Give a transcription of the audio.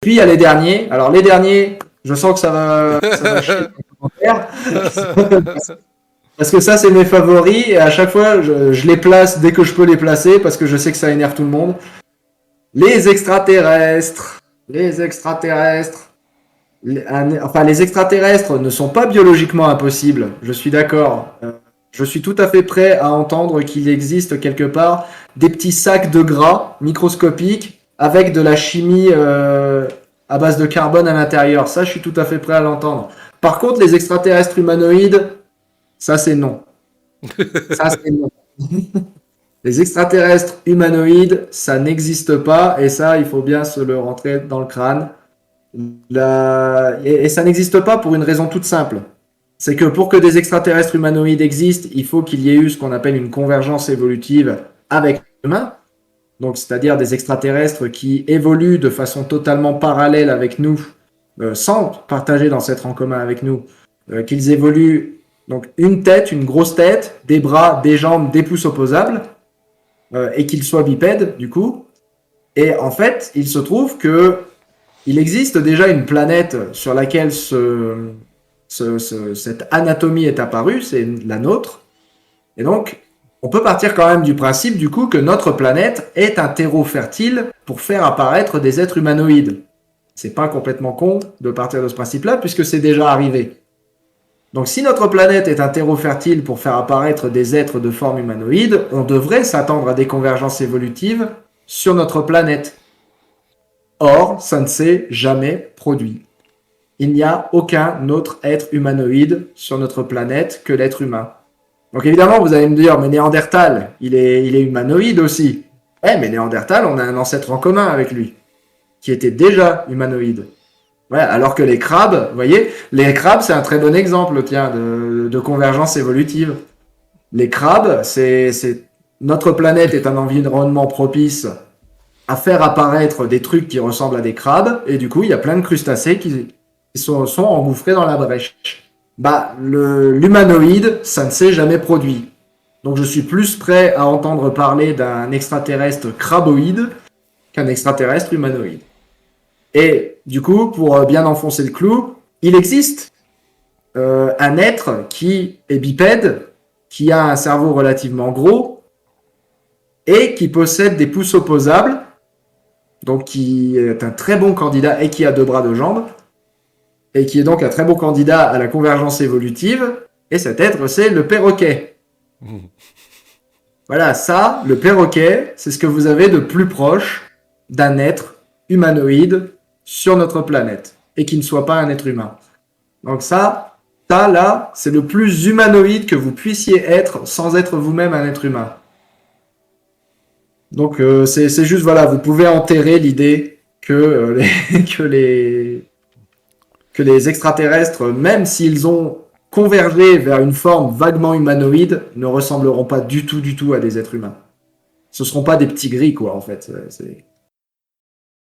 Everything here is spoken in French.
Puis il y a les derniers. Alors les derniers, je sens que ça va chier dans les commentaires. Parce que ça, c'est mes favoris. Et à chaque fois, je les place dès que je peux les placer parce que je sais que ça énerve tout le monde. Les extraterrestres. Les extraterrestres. Les extraterrestres ne sont pas biologiquement impossibles. Je suis d'accord. Je suis tout à fait prêt à entendre qu'il existe quelque part des petits sacs de gras microscopiques avec de la chimie à base de carbone à l'intérieur. Ça, je suis tout à fait prêt à l'entendre. Par contre, les extraterrestres humanoïdes, ça, c'est non. Ça, c'est non. Les extraterrestres humanoïdes, ça n'existe pas. Et ça, il faut bien se le rentrer dans le crâne. Et ça n'existe pas pour une raison toute simple. C'est que pour que des extraterrestres humanoïdes existent, il faut qu'il y ait eu ce qu'on appelle une convergence évolutive avec l'humain. Donc, c'est-à-dire des extraterrestres qui évoluent de façon totalement parallèle avec nous, sans partager l'ancêtre en commun avec nous, qu'ils évoluent donc une tête, une grosse tête, des bras, des jambes, des pouces opposables, et qu'ils soient bipèdes, du coup. Et en fait, il se trouve que il existe déjà une planète sur laquelle cette anatomie est apparue, c'est la nôtre. Et donc, on peut partir quand même du principe, du coup, que notre planète est un terreau fertile pour faire apparaître des êtres humanoïdes. C'est pas complètement con de partir de ce principe-là, puisque c'est déjà arrivé. Donc, si notre planète est un terreau fertile pour faire apparaître des êtres de forme humanoïde, on devrait s'attendre à des convergences évolutives sur notre planète. Or, ça ne s'est jamais produit. Il n'y a aucun autre être humanoïde sur notre planète que l'être humain. Donc évidemment, vous allez me dire, mais Néandertal, il est humanoïde aussi. Eh, mais Néandertal, on a un ancêtre en commun avec lui, qui était déjà humanoïde. Ouais, alors que les crabes, vous voyez, les crabes, c'est un très bon exemple, tiens, de convergence évolutive. Les crabes, notre planète est un environnement propice à faire apparaître des trucs qui ressemblent à des crabes, et du coup, il y a plein de crustacés qui sont engouffrés dans la brèche. Bah, l'humanoïde, ça ne s'est jamais produit. Donc je suis plus prêt à entendre parler d'un extraterrestre craboïde qu'un extraterrestre humanoïde. Et du coup, pour bien enfoncer le clou, il existe un être qui est bipède, qui a un cerveau relativement gros, et qui possède des pouces opposables, donc qui est un très bon candidat, et qui a 2 bras, 2 jambes, et qui est donc un très bon candidat à la convergence évolutive, et cet être, c'est le perroquet. Voilà, ça, le perroquet, c'est ce que vous avez de plus proche d'un être humanoïde sur notre planète, et qui ne soit pas un être humain. Donc ça là, c'est le plus humanoïde que vous puissiez être sans être vous-même un être humain. Donc c'est juste, voilà, vous pouvez enterrer l'idée que les extraterrestres, même s'ils ont convergé vers une forme vaguement humanoïde, ne ressembleront pas du tout à des êtres humains. Ce seront pas des petits gris, quoi, en fait.